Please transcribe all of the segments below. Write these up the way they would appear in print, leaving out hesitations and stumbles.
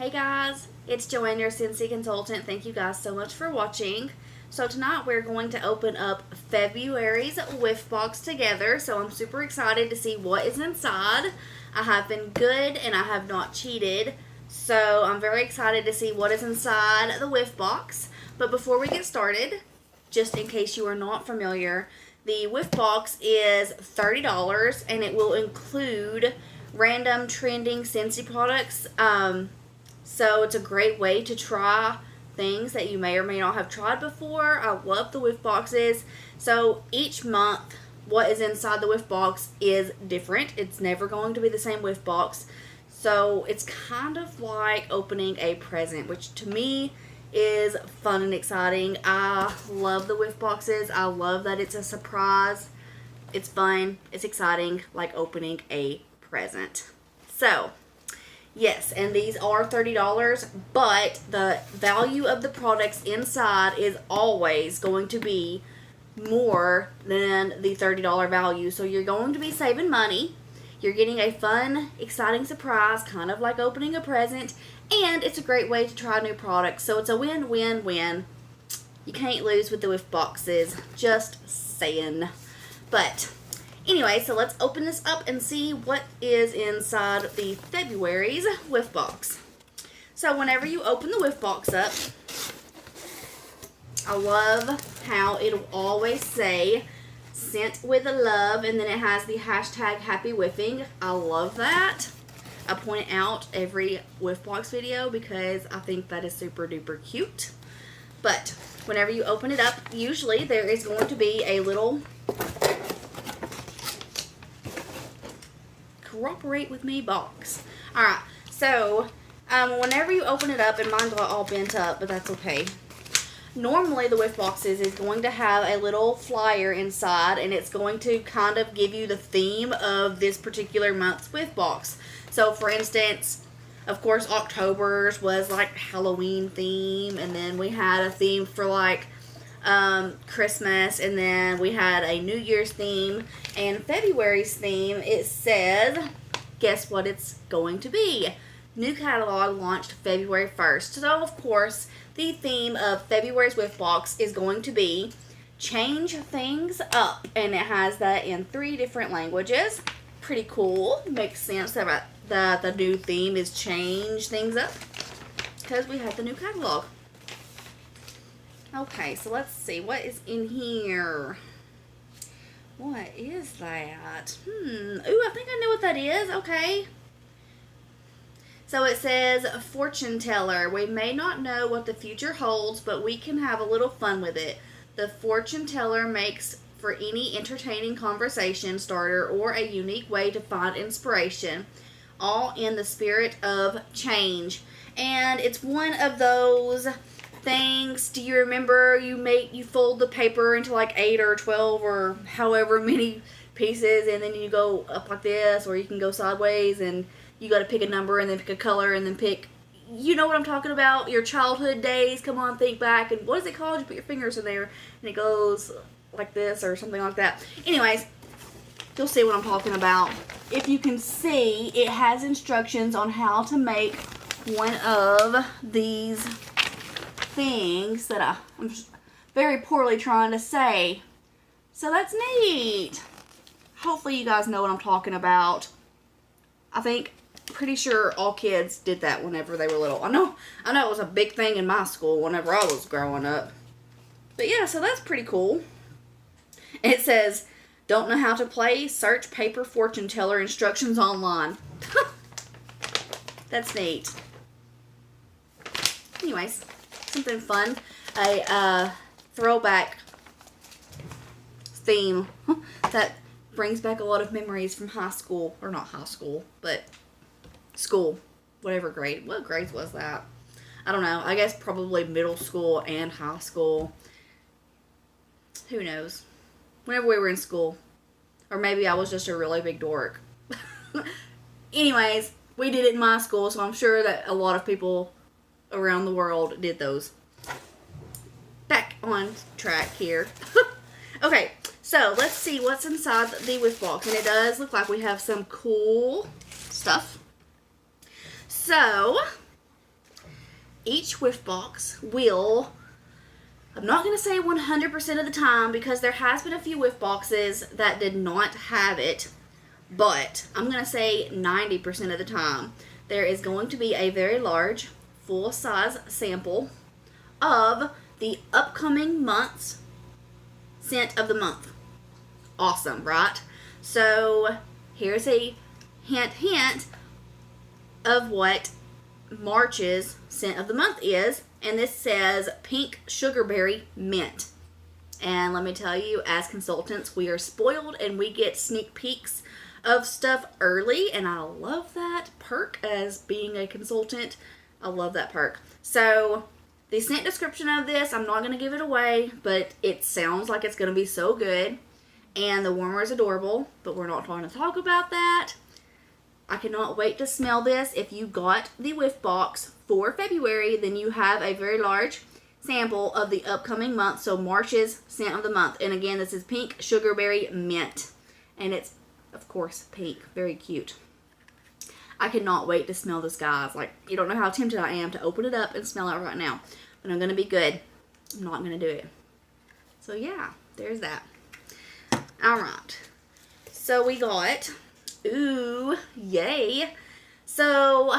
Hey guys, it's Joanne, your Scentsy consultant. Thank you guys so much for watching. So tonight we're going to open up February's Whiff box together. So I'm super excited to see what is inside. I have been good and I have not cheated. So I'm very excited to see what is inside the Whiff box. But before we get started, just in case you are not familiar, the Whiff box is $30 and it will include random trending Scentsy products. So it's a great way to try things that you may or may not have tried before. I love the Whiff boxes. So each month, what is inside the Whiff box is different. It's never going to be the same Whiff box. So it's kind of like opening a present, which to me is fun and exciting. I love the Whiff boxes. I love that it's a surprise. It's fun. It's exciting, like opening a present. So yes, and these are $30, but the value of the products inside is always going to be more than the $30 value. So you're going to be saving money. You're getting a fun, exciting surprise, kind of like opening a present, and it's a great way to try new products. So it's a win-win-win. You can't lose with the Whiff boxes, just saying. But anyway, so let's open this up and see what is inside the February's Whiff box. So whenever you open the Whiff box up, I love how it'll always say "Scent with love," and then it has the hashtag Happy Whiffing. I love that. I point it out every Whiff box video because I think that is super duper cute. But whenever you open it up, usually there is going to be a little cooperate with me box. Alright, so whenever you open it up, and mine got all bent up, but that's okay. Normally the Whiff boxes is going to have a little flyer inside, and it's going to kind of give you the theme of this particular month's Whiff box. So for instance, of course October's was like Halloween theme, and then we had a theme for like Christmas, and then we had a New Year's theme, and February's theme, it says, guess what it's going to be? New catalog launched February 1st. So of course the theme of February's Whiff box is going to be change things up, and it has that in 3 different languages. Pretty cool. Makes sense that the new theme is change things up because we have the new catalog. Okay, so let's see what is in here. What is that? Ooh, I think I know what that is. Okay. So it says, fortune teller. We may not know what the future holds, but we can have a little fun with it. The fortune teller makes for any entertaining conversation starter or a unique way to find inspiration, all in the spirit of change. And it's one of those things. Do you remember you fold the paper into like 8 or 12 or however many pieces, and then you go up like this, or you can go sideways, and you got to pick a number and then pick a color and then pick, you know what I'm talking about, your childhood days. Come on, think back. And what is it called? You put your fingers in there and it goes like this or something like that. Anyways, you'll see what I'm talking about. If you can see, it has instructions on how to make one of these things that I'm just very poorly trying to say. So that's neat. Hopefully you guys know what I'm talking about. Pretty sure all kids did that whenever they were little. I know it was a big thing in my school whenever I was growing up. But yeah, so that's pretty cool. It says, don't know how to play? Search paper fortune teller instructions online. That's neat. Anyways, something fun. A throwback theme that brings back a lot of memories from high school. Or not high school, but school. Whatever grade. What grades was that? I don't know. I guess probably middle school and high school. Who knows? Whenever we were in school. Or maybe I was just a really big dork. Anyways, we did it in my school, so I'm sure that a lot of people around the world did those. Back on track here. Okay, so let's see what's inside the Whiff box. And it does look like we have some cool stuff. So, each Whiff box will, I'm not going to say 100% of the time because there has been a few Whiff boxes that did not have it, but I'm going to say 90% of the time there is going to be a very large full-size sample of the upcoming month's scent of the month. Awesome, right? So here's a hint of what March's scent of the month is, and this says Pink Sugarberry Mint. And let me tell you, as consultants, we are spoiled and we get sneak peeks of stuff early, and I love that perk as being a consultant. I love that perk. So the scent description of this, I'm not going to give it away, but it sounds like it's going to be so good. And the warmer is adorable, but we're not going to talk about that. I cannot wait to smell this. If you got the Whiff box for February, then you have a very large sample of the upcoming month. So March's scent of the month. And again, this is Pink Sugarberry Mint. And it's, of course, pink. Very cute. I cannot wait to smell this, guys. Like, you don't know how tempted I am to open it up and smell it right now. But I'm going to be good. I'm not going to do it. So, yeah. There's that. Alright. So, we got... Ooh. Yay. So,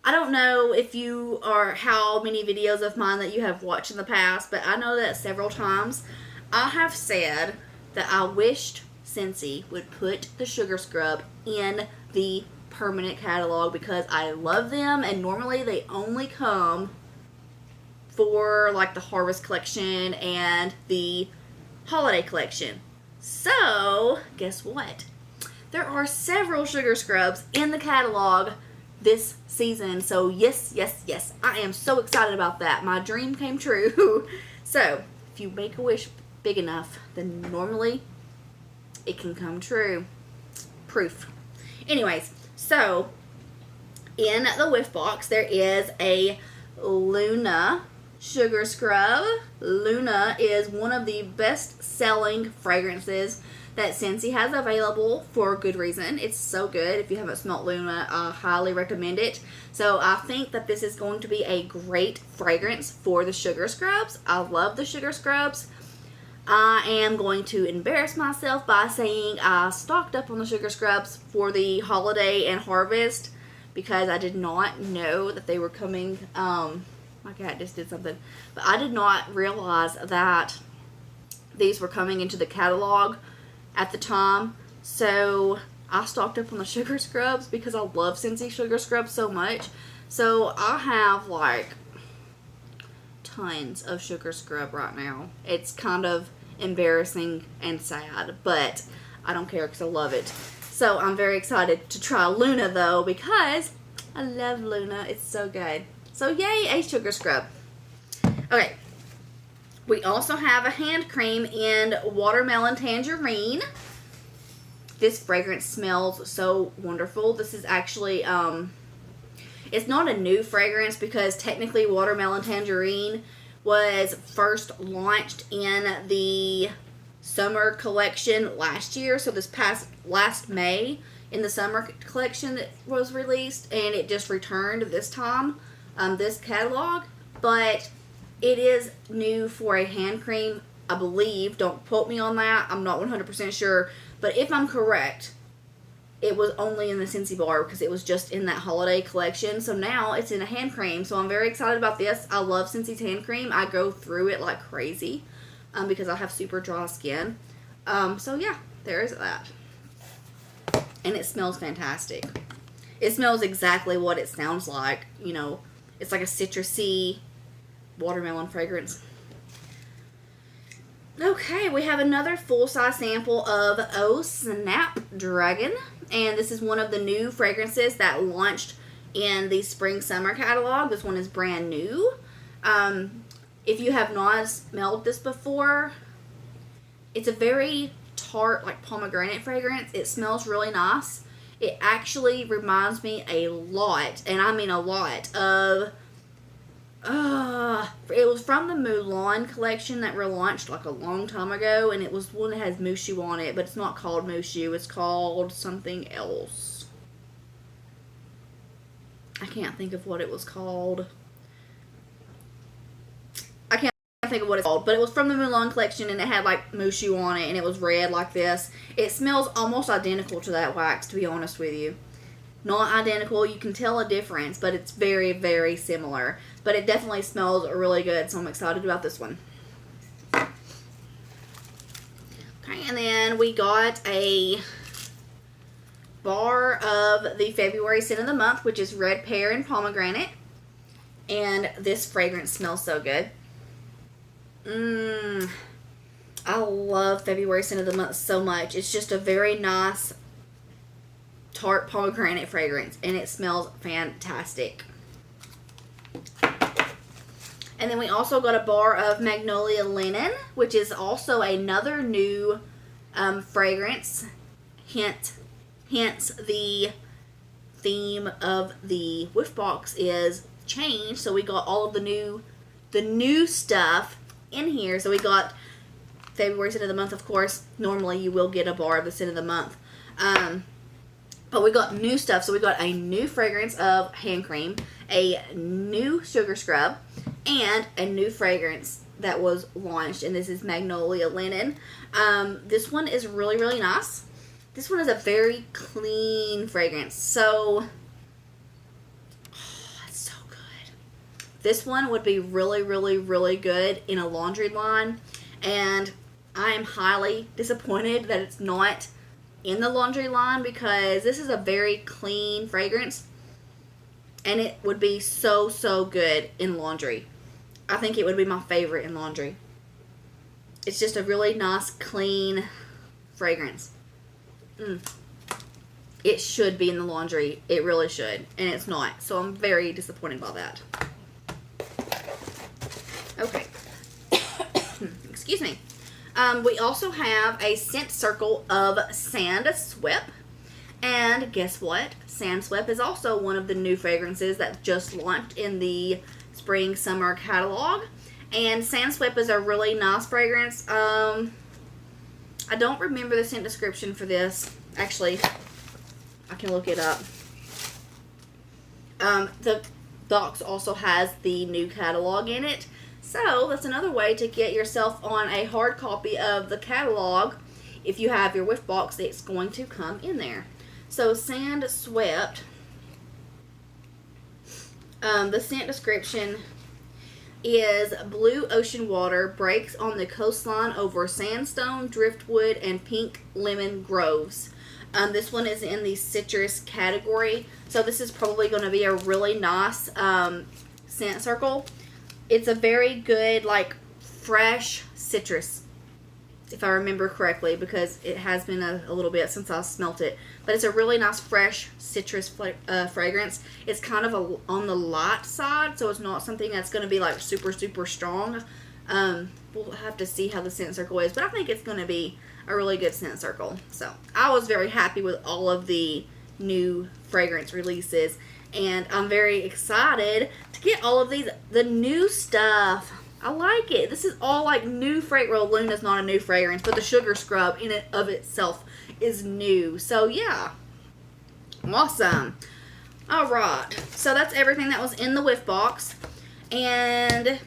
I don't know if you are... how many videos of mine that you have watched in the past. But I know that several times I have said that I wished Scentsy would put the Sugar Scrub in the permanent catalog because I love them, and normally they only come for like the Harvest collection and the Holiday collection. So guess what, there are several Sugar Scrubs in the catalog this season. So yes, I am so excited about that. My dream came true. So if you make a wish big enough, then normally it can come true. Proof. Anyways, so in the Whiff box, there is a Luna Sugar Scrub. Luna is one of the best-selling fragrances that Scentsy has available for good reason. It's so good. If you haven't smelled Luna, I highly recommend it. So I think that this is going to be a great fragrance for the Sugar Scrubs. I love the Sugar Scrubs. I am going to embarrass myself by saying I stocked up on the Sugar Scrubs for the Holiday and Harvest because I did not know that they were coming. My cat just did something. But I did not realize that these were coming into the catalog at the time. So I stocked up on the Sugar Scrubs because I love Scentsy Sugar Scrubs so much. So I have like tons of Sugar Scrub right now. It's kind of embarrassing and sad, but I don't care because I love it. So I'm very excited to try Luna though because I love Luna. It's so good. So yay, a Sugar Scrub. Okay. We also have a hand cream in Watermelon Tangerine. This fragrance smells so wonderful. This is actually it's not a new fragrance because technically Watermelon Tangerine was first launched in the summer collection last year. So this last May in the summer collection that was released, and it just returned this time, this catalog. But it is new for a hand cream, I believe. Don't quote me on that. I'm not 100% sure. But if I'm correct, it was only in the Scentsy bar because it was just in that holiday collection. So now it's in a hand cream. So I'm very excited about this. I love Scentsy's hand cream. I go through it like crazy because I have super dry skin. So yeah, there is that. And it smells fantastic. It smells exactly what it sounds like. You know, it's like a citrusy watermelon fragrance. Okay, we have another full-size sample of Oh Snapdragon. And this is one of the new fragrances that launched in the spring-summer catalog. This one is brand new. If you have not smelled this before, it's a very tart, like pomegranate fragrance. It smells really nice. It actually reminds me a lot, and I mean a lot, of... it was from the Mulan collection that relaunched like a long time ago, and it was one that has Mushu on it, but it's not called Mushu. It's called something else. I can't think of what it was called. think of what it's called, but it was from the Mulan collection, and it had like Mushu on it, and it was red like this. It smells almost identical to that wax, to be honest with you. Not identical, you can tell a difference, but it's very, very similar. But it definitely smells really good, so I'm excited about this one. Okay, and then we got a bar of the February scent of the month, which is red pear and pomegranate. And this fragrance smells so good. I love February scent of the month so much. It's just a very nice tart pomegranate fragrance, and it smells fantastic. And then we also got a bar of Magnolia Linen, which is also another new fragrance. Hence the theme of the Whiff box is change. So we got all of the new stuff in here. So we got February scent of the month, of course. Normally you will get a bar of the scent of the month. But we got new stuff. So we got a new fragrance of hand cream, a new sugar scrub, and a new fragrance that was launched. And this is Magnolia Linen. This one is really, really nice. This one is a very clean fragrance. So, it's so good. This one would be really, really, really good in a laundry line. And I am highly disappointed that it's not in the laundry line, because this is a very clean fragrance. And it would be so, so good in laundry. I think it would be my favorite in laundry. It's just a really nice, clean fragrance. It should be in the laundry. It really should. And it's not. So I'm very disappointed by that. Okay. Excuse me. We also have a scent circle of Sand Sweep. And guess what? Sand Sweep is also one of the new fragrances that just launched in the spring summer catalog. And Sand Sweep is a really nice fragrance. I don't remember the scent description for this. Actually, I can look it up. The box also has the new catalog in it. So, that's another way to get yourself on a hard copy of the catalog. If you have your Whiff box, it's going to come in there. So, Sand Swept. The scent description is blue ocean water breaks on the coastline over sandstone, driftwood, and pink lemon groves. This one is in the citrus category, so this is probably going to be a really nice scent circle. It's a very good, like, fresh citrus, if I remember correctly, because it has been a little bit since I smelt it. But it's a really nice, fresh citrus fragrance. It's kind of on the light side, so it's not something that's going to be, like, super, super strong. We'll have to see how the scent circle is, but I think it's going to be a really good scent circle. So, I was very happy with all of the new fragrance releases, and I'm very excited to get all of the new stuff. I like it. This is all like new fragrance. Well, Luna's not a new fragrance, but the sugar scrub in it of itself is new. So, yeah. Awesome. Alright. So, that's everything that was in the Whiff box. And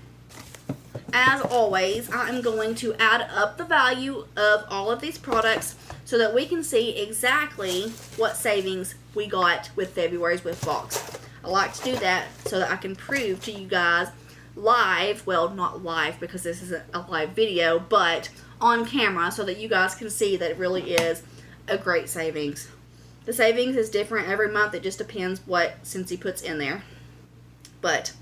as always, I am going to add up the value of all of these products so that we can see exactly what savings we got with February's Whiff box. I like to do that so that I can prove to you guys live, well, not live because this isn't a live video, but on camera so that you guys can see that it really is a great savings. The savings is different every month. It just depends what Scentsy puts in there. But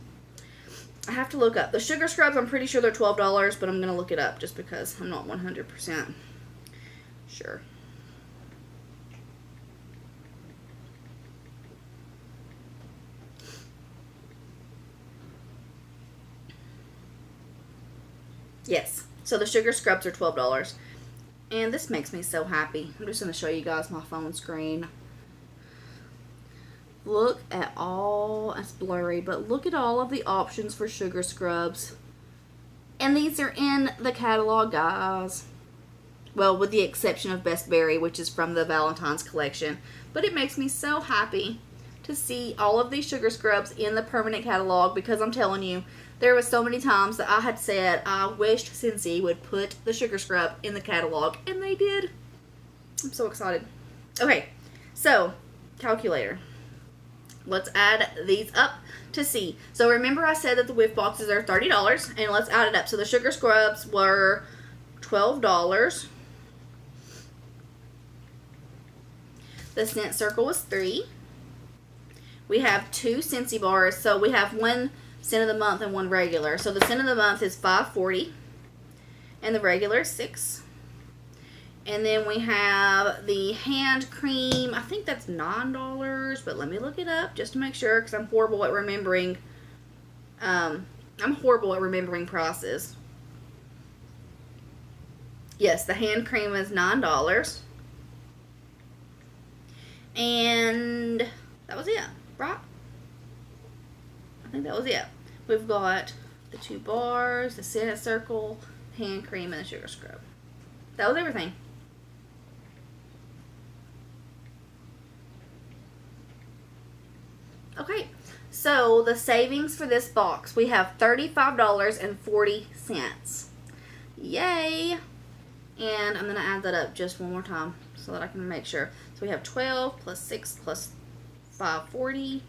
I have to look up. The sugar scrubs, I'm pretty sure they're $12, but I'm going to look it up just because I'm not 100% sure. Yes, so the sugar scrubs are $12. And this makes me so happy. I'm just going to show you guys my phone screen. Look at all, it's blurry, but look at all of the options for sugar scrubs. And these are in the catalog, guys. Well, with the exception of Best Berry, which is from the Valentine's collection. But it makes me so happy to see all of these sugar scrubs in the permanent catalog, because I'm telling you, there was so many times that I had said I wished Scentsy would put the sugar scrub in the catalog, and they did. I'm so excited. Okay, so calculator. Let's add these up to see. So remember I said that the Whiff boxes are $30, and let's add it up. So the sugar scrubs were $12. The scent circle was $3. We have 2 Scentsy bars, so we have one scent of the month and one regular. So the scent of the month is $5.40, and the regular is $6. And then we have the hand cream. I think that's $9, but let me look it up just to make sure, because I'm horrible at remembering. Prices. Yes, the hand cream is $9. And that was it, right? I think that was it. We've got the 2 bars, the scent circle, hand cream, and the sugar scrub. That was everything. Okay, so the savings for this box, we have $35.40. Yay! And I'm going to add that up just one more time so that I can make sure. So we have 12 plus 6 plus 540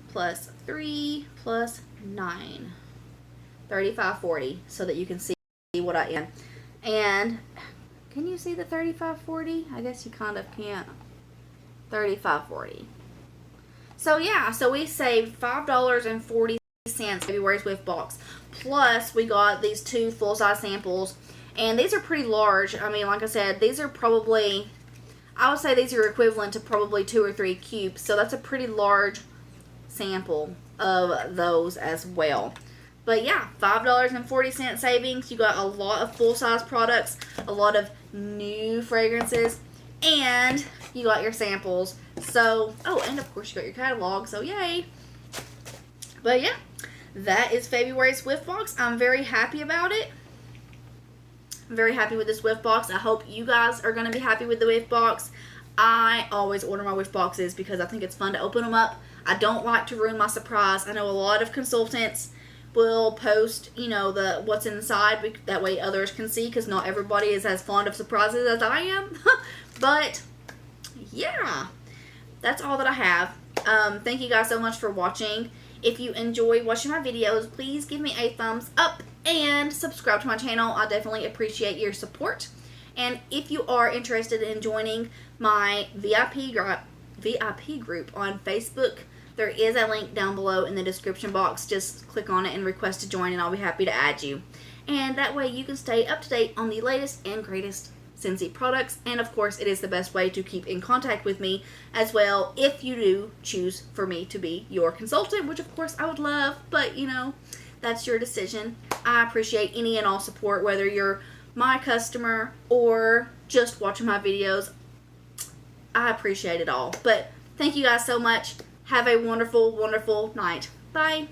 plus 3 plus 9. $35.40, so that you can see what I am. And can you see the $35.40? I guess you kind of can't. $35.40. So yeah, so we saved $5.40 February's Whiff box. Plus we got these 2 full-size samples, and these are pretty large. I mean, like I said, these are probably, I would say these are equivalent to probably 2 or 3 cubes. So that's a pretty large sample of those as well. But yeah, $5.40 savings. You got a lot of full-size products, a lot of new fragrances, and you got your samples. So, oh, and of course you got your catalog, so yay. But yeah, that is February's Whiff box. I'm very happy about it. I'm very happy with this Whiff box. I hope you guys are going to be happy with the Whiff box. I always order my Whiff boxes because I think it's fun to open them up. I don't like to ruin my surprise. I know a lot of consultants will post, you know, what's inside. That way others can see, because not everybody is as fond of surprises as I am. But yeah, that's all that I have. Thank you guys so much for watching. If you enjoy watching my videos, please give me a thumbs up and subscribe to my channel. I definitely appreciate your support. And if you are interested in joining my VIP group on Facebook, there is a link down below in the description box. Just click on it and request to join, and I'll be happy to add you. And that way you can stay up to date on the latest and greatest Scentsy products. And of course, it is the best way to keep in contact with me as well, if you do choose for me to be your consultant, which of course I would love, but you know, that's your decision. I appreciate any and all support, whether you're my customer or just watching my videos. I appreciate it all. But thank you guys so much. Have a wonderful, wonderful night. Bye.